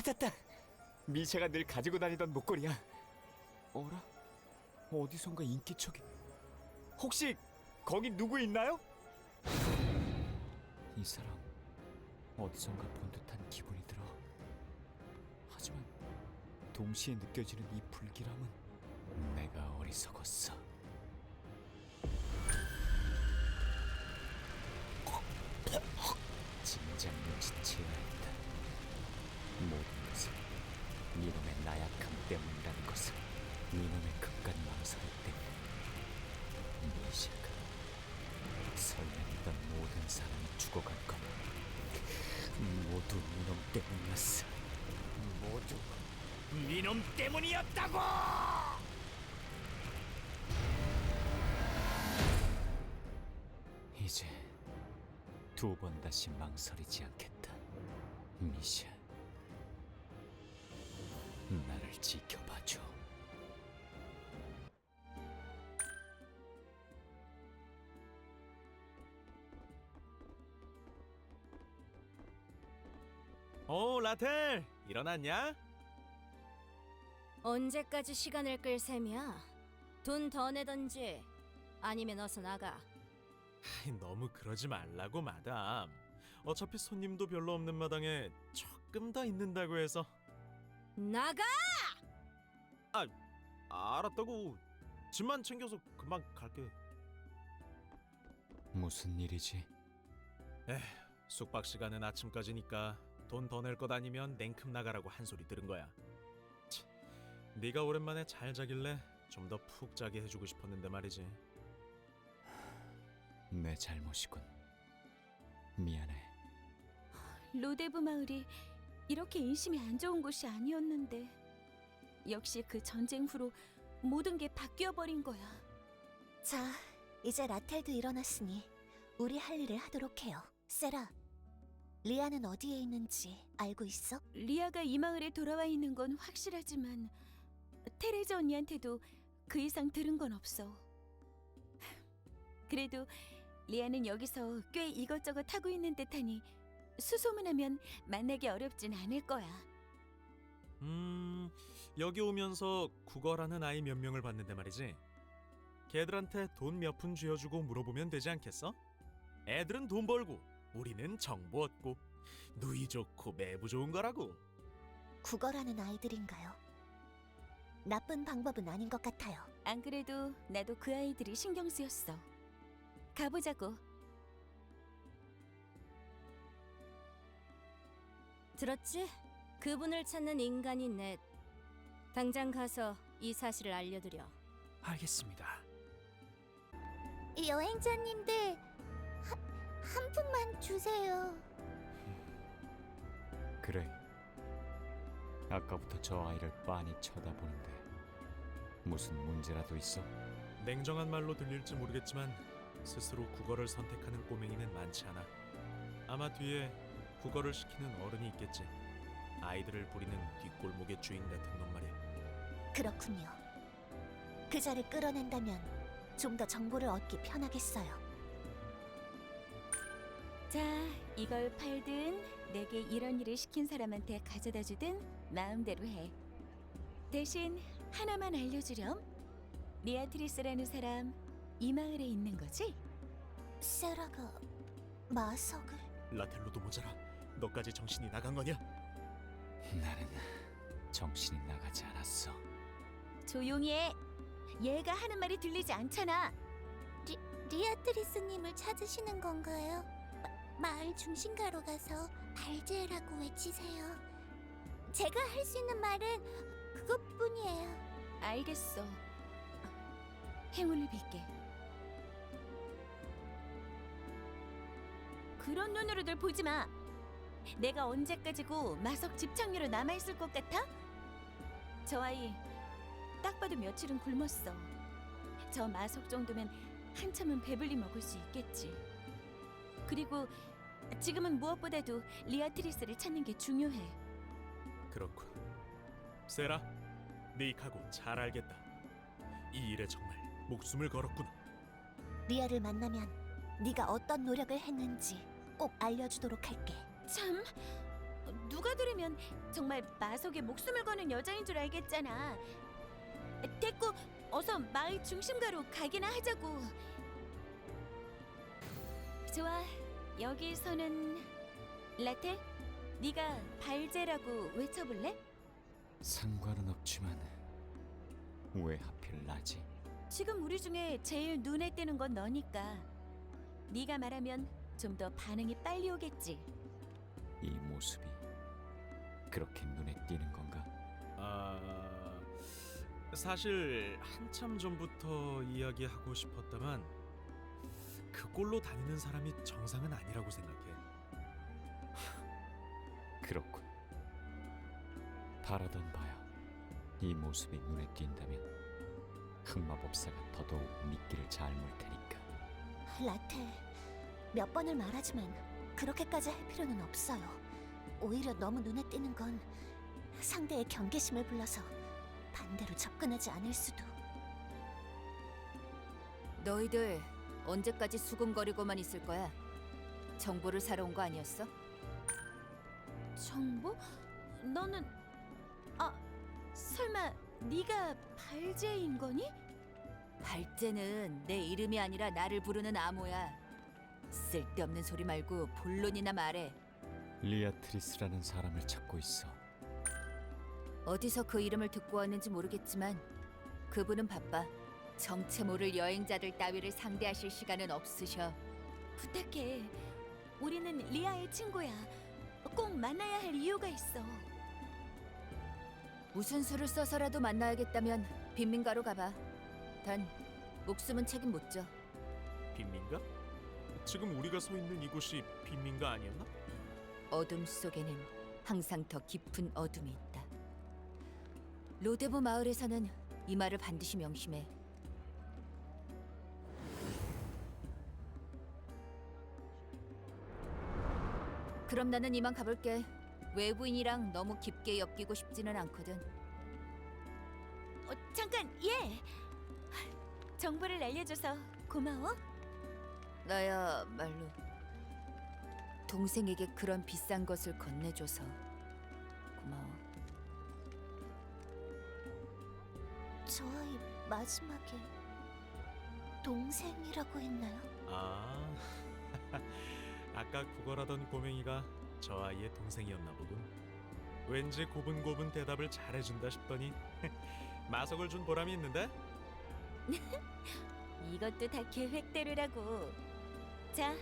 찾았다! 미샤가 늘 가지고 다니던 목걸이야. 어라? 어디선가 인기척이... 혹시 거기 누구 있나요? 이 사람 어디선가 본 듯한 기분이 들어. 하지만 동시에 느껴지는 이 불길함은 내가 어리석었어. 진작 눈치채야 했다. 모든 것은 니놈의 나약함 때문이라는 것을 니놈의 극간 망설임 때문에. 미샤가 설명했던 모든 사람이 죽어간 건 모두 니놈 때문이었어. 모두 니놈 때문이었다고! 이제 두 번 다시 망설이지 않겠다. 미샤, 나를 지켜봐줘. 라텔! 일어났냐? 언제까지 시간을 끌 셈이야? 돈 더 내던지 아니면 어서 나가. 너무 그러지 말라고 마담. 어차피 손님도 별로 없는 마당에 조금 더 있는다고 해서. 나가! 알았다고. 짐만 챙겨서 금방 갈게. 무슨 일이지? 숙박 시간은 아침까지니까 돈 더 낼 것 아니면 냉큼 나가라고 한 소리 들은 거야. 네가 오랜만에 잘 자길래 좀 더 푹 자게 해주고 싶었는데 말이지. 내 잘못이군. 미안해. 로데브 마을이 이렇게 인심이 안 좋은 곳이 아니었는데 역시 그 전쟁 후로 모든 게 바뀌어버린 거야. 자, 이제 라텔도 일어났으니 우리 할 일을 하도록 해요. 세라, 리아는 어디에 있는지 알고 있어? 리아가 이 마을에 돌아와 있는 건 확실하지만 테레자 언니한테도 그 이상 들은 건 없어. 그래도 리아는 여기서 꽤 이것저것 하고 있는 듯하니 수소문하면 만나기 어렵진 않을 거야. 여기 오면서 국어라는 아이 몇 명을 봤는데 말이지. 걔들한테 돈 몇 푼 쥐어주고 물어보면 되지 않겠어? 애들은 돈 벌고 우리는 정보 얻고 누이 좋고 매부 좋은 거라고. 국어라는 아이들인가요? 나쁜 방법은 아닌 것 같아요. 안 그래도 나도 그 아이들이 신경 쓰였어. 가보자고. 들었지? 그분을 찾는 인간이 넷. 당장 가서 이 사실을 알려드려. 알겠습니다. 여행자님들, 한 푼만 주세요. 그래. 아까부터 저 아이를 빤히 쳐다보는데 무슨 문제라도 있어? 냉정한 말로 들릴지 모르겠지만 스스로 국어를 선택하는 꼬맹이는 많지 않아. 아마 뒤에 국어를 시키는 어른이 있겠지. 아이들을 부리는 뒷골목의 주인 같은 놈 말이야. 그렇군요. 그자를 끌어낸다면 좀 더 정보를 얻기 편하겠어요. 자, 이걸 팔든 내게 이런 일을 시킨 사람한테 가져다 주든 마음대로 해. 대신 하나만 알려주렴. 리아트리스라는 사람 이 마을에 있는 거지? 세라가 마석을... 라텔로도 모자라. 너까지 정신이 나간 거냐? 나는 정신이 나가지 않았어. 조용히 해. 얘가 하는 말이 들리지 않잖아. 리아트리스님을 찾으시는 건가요? 마을 중심가로 가서 발제라고 외치세요. 제가 할 수 있는 말은 그것뿐이에요. 알겠어. 행운을 빌게. 그런 눈으로들 보지 마. 내가 언제까지고 마석 집착녀로 남아있을 것 같아? 저 아이 딱 봐도 며칠은 굶었어. 저 마석 정도면 한참은 배불리 먹을 수 있겠지. 그리고 지금은 무엇보다도 리아트리스를 찾는 게 중요해. 그렇군. 세라, 네 각오 잘 알겠다. 이 일에 정말 목숨을 걸었구나. 리아를 만나면 네가 어떤 노력을 했는지 꼭 알려주도록 할게. 참, 누가 들으면 정말 마석에 목숨을 거는 여자인 줄 알겠잖아. 됐고, 어서 마을 중심가로 가기나 하자고. 좋아, 여기서는 라텔, 네가 발제라고 외쳐볼래? 상관은 없지만 왜 하필 나지? 지금 우리 중에 제일 눈에 띄는 건 너니까. 네가 말하면 좀 더 반응이 빨리 오겠지. 이 모습이 그렇게 눈에 띄는 건가? 사실 한참 전부터 이야기하고 싶었다만 그 꼴로 다니는 사람이 정상은 아니라고 생각해. 그렇군. 바라던 바야. 이 모습이 눈에 띈다면 흑마법사가 더더욱 미끼를 잘 물 테니까. 라텔, 몇 번을 말하지만 그렇게까지 할 필요는 없어요. 오히려 너무 눈에 띄는 건 상대의 경계심을 불러서 반대로 접근하지 않을 수도. 너희들 언제까지 수군거리고만 있을 거야? 정보를 사러 온 거 아니었어? 정보? 너는 설마 네가 발제인 거니? 발제는 내 이름이 아니라 나를 부르는 암호야. 쓸데없는 소리 말고 본론이나 말해. 리아트리스라는 사람을 찾고 있어. 어디서 그 이름을 듣고 왔는지 모르겠지만 그분은 바빠. 정체 모를 여행자들 따위를 상대하실 시간은 없으셔. 부탁해. 우리는 리아의 친구야. 꼭 만나야 할 이유가 있어. 무슨 수를 써서라도 만나야겠다면 빈민가로 가봐. 단 목숨은 책임 못 져. 빈민가? 지금 우리가 서 있는 이곳이 빈민가 아니었나? 어둠 속에는 항상 더 깊은 어둠이 있다. 로데브 마을에서는 이 말을 반드시 명심해. 그럼 나는 이만 가볼게. 외부인이랑 너무 깊게 엮이고 싶지는 않거든. 잠깐, 예. 정보를 알려줘서 고마워. 나야말로 동생에게 그런 비싼 것을 건네줘서 고마워. 저희 마지막에 동생이라고 했나요? 아까 구걸하던 꼬맹이가 저 아이의 동생이었나 보군. 왠지 고분고분 대답을 잘해준다 싶더니 마석을 준 보람이 있는데? 이것도 다 계획대로라고. 자,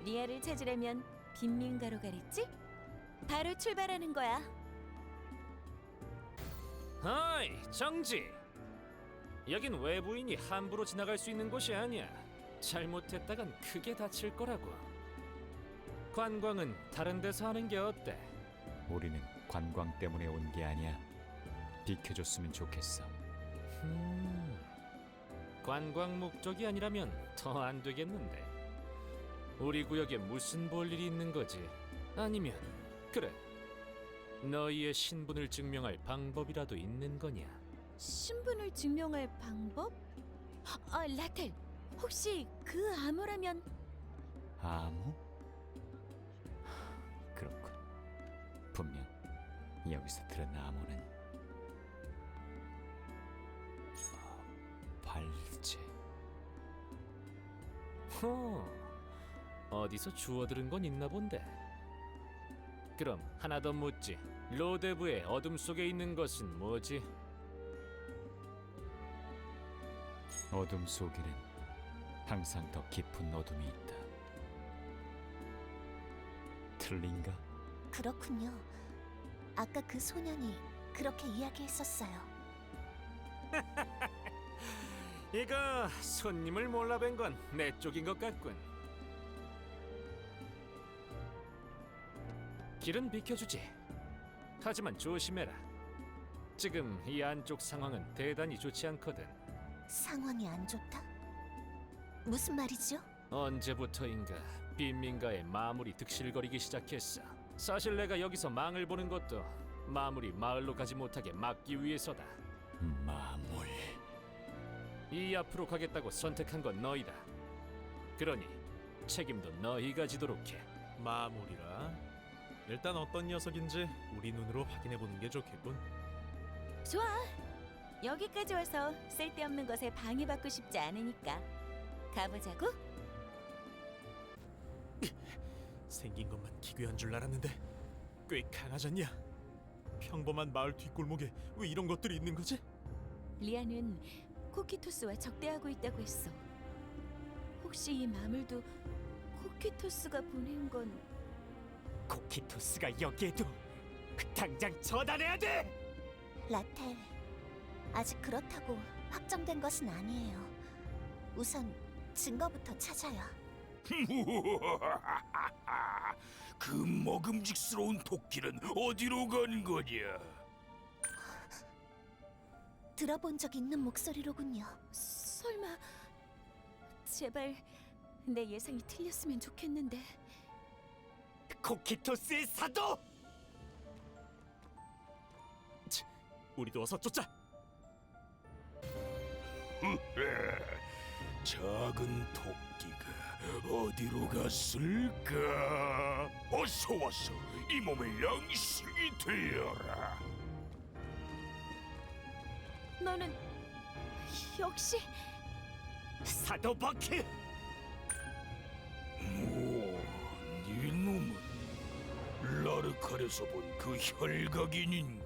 리아를 찾으려면 빈민가로 가랬지? 바로 출발하는 거야. 어이, 정지! 여긴 외부인이 함부로 지나갈 수 있는 곳이 아니야. 잘못했다간 크게 다칠 거라고. 관광은 다른 데서 하는 게 어때? 우리는 관광 때문에 온 게 아니야. 비켜줬으면 좋겠어. 관광 목적이 아니라면 더 안 되겠는데. 우리 구역에 무슨 볼 일이 있는 거지? 아니면 그래, 너희의 신분을 증명할 방법이라도 있는 거냐? 신분을 증명할 방법? 라텔, 혹시 그 암호라면? 아무? 그렇군. 분명 여기서 들은 암호는 발제. 어디서 주워 들은 건 있나 본데. 그럼 하나 더 묻지. 로데브의 어둠 속에 있는 것은 뭐지? 어둠 속에는 항상 더 깊은 어둠이 있다. 틀린가? 그렇군요. 아까 그 소년이 그렇게 이야기했었어요. 이거 손님을 몰라뵌 건 내 쪽인 것 같군. 길은 비켜주지. 하지만 조심해라. 지금 이 안쪽 상황은 대단히 좋지 않거든. 상황이 안 좋다? 무슨 말이죠? 언제부터인가 빈민가에 마물이 득실거리기 시작했어. 사실 내가 여기서 망을 보는 것도 마물이 마을로 가지 못하게 막기 위해서다. 마물. 이 앞으로 가겠다고 선택한 건 너희다. 그러니 책임도 너희가 지도록 해. 마물이라. 일단 어떤 녀석인지 우리 눈으로 확인해 보는 게 좋겠군. 좋아. 여기까지 와서 쓸데없는 것에 방해받고 싶지 않으니까 가보자고. 생긴 것만 기괴한 줄 알았는데 꽤 강하잖냐? 평범한 마을 뒷골목에 왜 이런 것들이 있는 거지? 리아는 코키토스와 적대하고 있다고 했어. 혹시 이 마물도 코키토스가 보낸 건? 코키토스가 여기에도 당장 처단해야 돼. 라텔, 아직 그렇다고 확정된 것은 아니에요. 우선 증거부터 찾아야. 그 먹음직스러운 토끼는 어디로 간 거냐? 들어본 적 있는 목소리로군요. 설마 제발 내 예상이 틀렸으면 좋겠는데. 코키토스의 사도. 우리도 어서 쫓자. 작은 토끼가 어디로 갔을까? 어서 와서 이 몸의 양식이 되어라. 너는 역시 사도 버키. 네 놈은 라르칼에서 본 그 혈각인인가?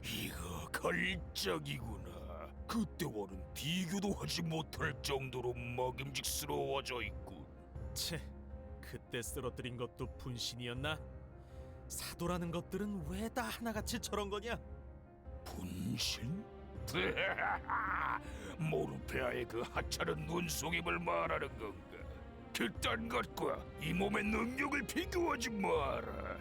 이거 걸작이구나. 그때와는 비교도 하지 못할 정도로 먹음직스러워져 있군. 채, 그때 쓰러뜨린 것도 분신이었나? 사도라는 것들은 왜 다 하나같이 저런 거냐? 분신? 모르페아의 그 하찮은 눈속임을 말하는 건가? 그딴 것과 이 몸의 능력을 비교하지 마라.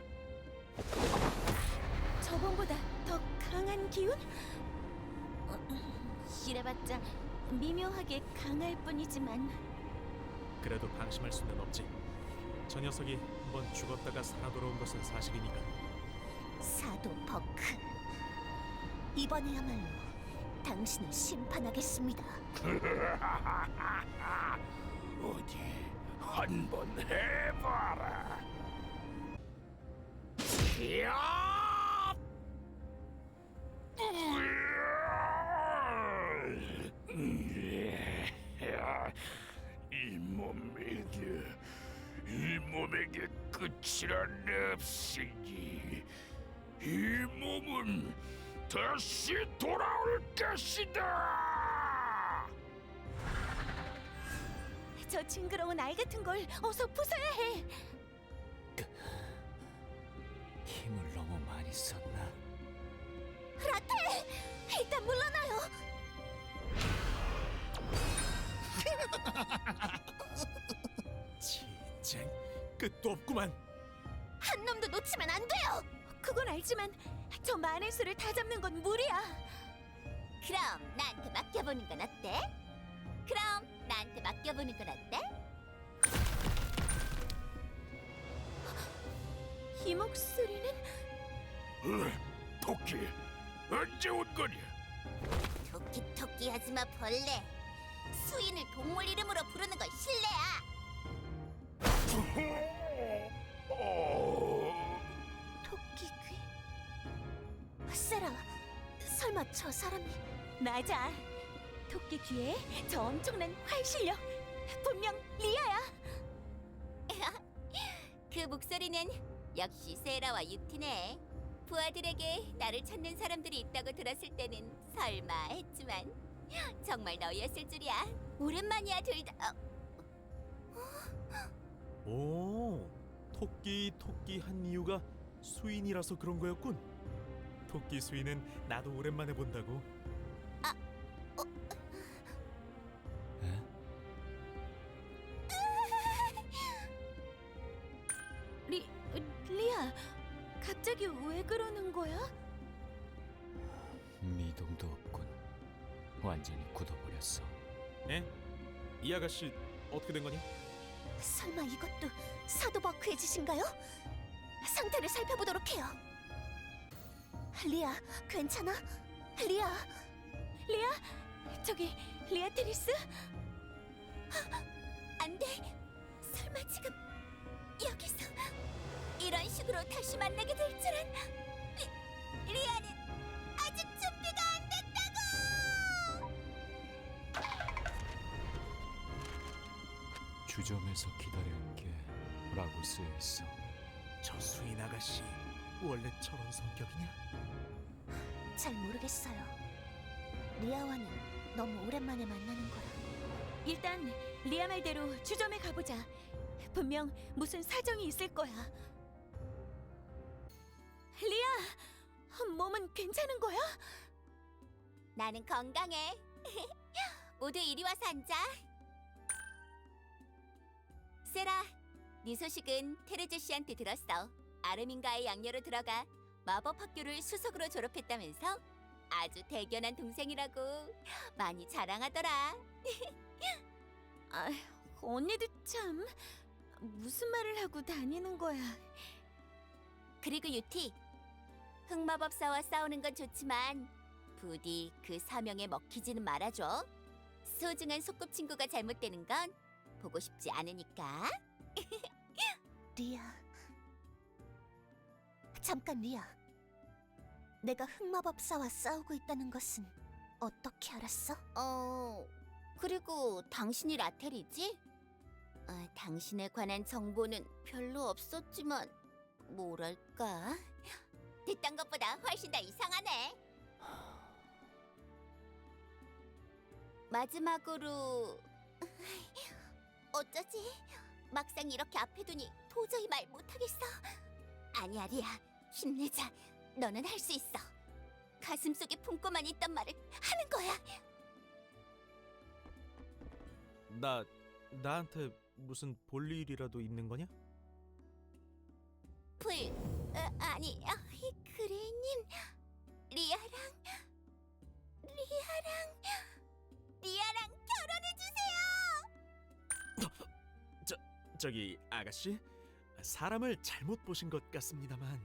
저번보다 더 강한 기운? 이래봤자 미묘하게 강할 뿐이지만 그래도 방심할 수는 없지. 저 녀석이 한번 죽었다가 살아 돌아온 것은 사실이니까. 사도 버크, 이번에야말로 당신을 심판하겠습니다. 어디 한번 해봐라. 야! 이 몸에게 끝이란 없으니 이 몸은 다시 돌아올 것이다. 저 징그러운 알 같은 걸 어서 부숴야 해. 힘을 너무 많이 썼나? 일단 물러나요. 진짜 끝도 없구만. 한 놈도 놓치면 안 돼요. 그건 알지만 저 많은 수를 다 잡는 건 무리야. 그럼 나한테 맡겨보는 건 어때? 이 목소리는 토끼, 언제 온 거냐? 토끼 하지마 벌레. 수인을 동물 이름으로 부르는 건 실례야. 토끼귀? 세라, 설마 저 사람이? 맞아. 토끼 귀에 저 엄청난 활 실력. 분명 리아야. 그 목소리는 역시 세라와 유티네. 부하들에게 나를 찾는 사람들이 있다고 들었을 때는 설마 했지만 정말 너희였을 줄이야. 오랜만이야 둘 다. 오, 토끼 한 이유가 수인이라서 그런 거였군. 토끼 수인은 나도 오랜만에 본다고. 에? 리아, 갑자기 왜 그러는 거야? 미동도 없군. 완전히 굳어버렸어. 에? 이 아가씨 어떻게 된 거니? 설마 이것도 사도 버크의 짓인가요? 상태를 살펴보도록 해요. 리아, 괜찮아? 리아, 저기 리아테리스? 안 돼. 설마 지금 여기서 이런 식으로 다시 만나게 될 줄은. 리아는 아직 준비가 안 됐다고! 주점에서 기다릴게 라고 쓰여 있어. 저 수인 아가씨 원래 저런 성격이냐? 잘 모르겠어요. 리아와는 너무 오랜만에 만나는 거라. 일단 리아 말대로 주점에 가보자. 분명 무슨 사정이 있을 거야. 리아, 몸은 괜찮은 거야? 나는 건강해. 모두 이리 와서 앉아. 세라, 네 소식은 테레제 씨한테 들었어. 아르민가의 양녀로 들어가 마법 학교를 수석으로 졸업했다면서? 아주 대견한 동생이라고 많이 자랑하더라. 아, 언니도 참 무슨 말을 하고 다니는 거야. 그리고 유티, 흑마법사와 싸우는 건 좋지만 부디 그 사명에 먹히지는 말아줘. 소중한 소꿉친구가 잘못되는 건 보고 싶지 않으니까. 리아, 잠깐 리아. 내가 흑마법사와 싸우고 있다는 것은 어떻게 알았어? 그리고 당신이 라텔이지? 당신에 관한 정보는 별로 없었지만 뭐랄까, 듣던 것보다 훨씬 더 이상하네. 마지막으로 어쩌지? 막상 이렇게 앞에 두니 도저히 말 못하겠어. 아니야 리아, 힘내자. 너는 할 수 있어. 가슴속에 품고만 있던 말을 하는 거야. 나한테 무슨 볼 일이라도 있는 거냐? 아니, 그레이님, 리아랑 결혼해 주세요. 저기 아가씨, 사람을 잘못 보신 것 같습니다만.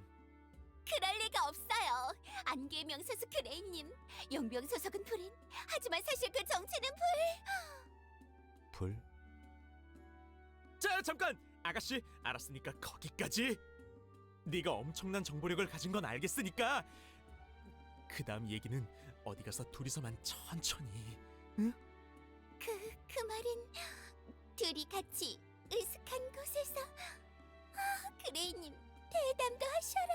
그럴 리가 없어요. 안개의 명소수 그레이님, 용병 소속은 불인. 하지만 사실 그 정체는 불? 자, 잠깐! 아가씨, 알았으니까 거기까지! 네가 엄청난 정보력을 가진 건 알겠으니까 그 다음 얘기는 어디 가서 둘이서만 천천히. 응? 그 말은 둘이 같이 으슥한 곳에서. 그레이님, 대담도 하셔라.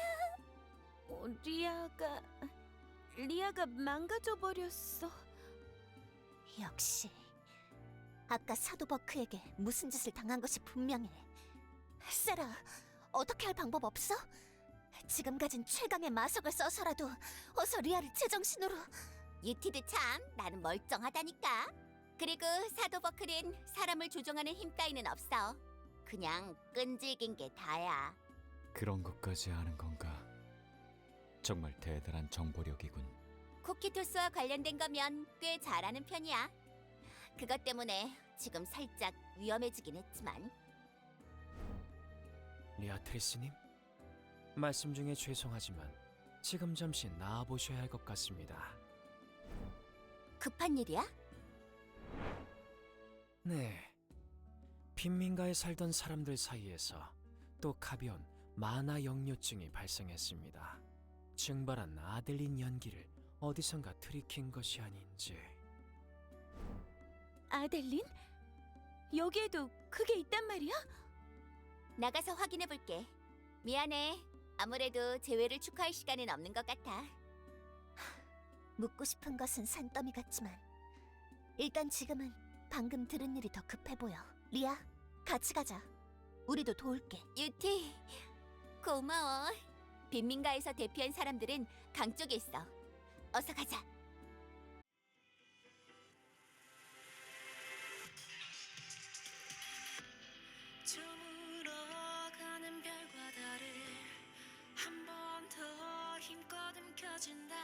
리아가 망가져 버렸어. 역시 아까 사도 버크에게 무슨 짓을 당한 것이 분명해. 세라, 어떻게 할 방법 없어? 지금 가진 최강의 마석을 써서라도 어서 리아를 제정신으로. 유티드 참, 나는 멀쩡하다니까. 그리고 사도 버크는 사람을 조종하는 힘 따위는 없어. 그냥 끈질긴 게 다야. 그런 것까지 아는 건가? 정말 대단한 정보력이군. 쿠키토스와 관련된 거면 꽤 잘하는 편이야. 그것 때문에 지금 살짝 위험해지긴 했지만. 리아트리스님, 말씀 중에 죄송하지만 지금 잠시 나와 보셔야 할 것 같습니다. 급한 일이야? 네, 빈민가에 살던 사람들 사이에서 또 가벼운 만화 역류증이 발생했습니다. 증발한 아델린 연기를 어디선가 들이킨 것이 아닌지. 아델린? 여기에도 그게 있단 말이야? 나가서 확인해 볼게. 미안해. 아무래도 재회를 축하할 시간은 없는 것 같아. 묻고 싶은 것은 산더미 같지만 일단 지금은 방금 들은 일이 더 급해 보여. 리아, 같이 가자. 우리도 도울게. 유티, 고마워. 빈민가에서 대피한 사람들은 강 쪽에 있어. 어서 가자. 저물어가는 별과 달을 한 번 더 힘껏 움켜쥔다.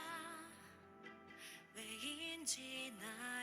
왜인지 나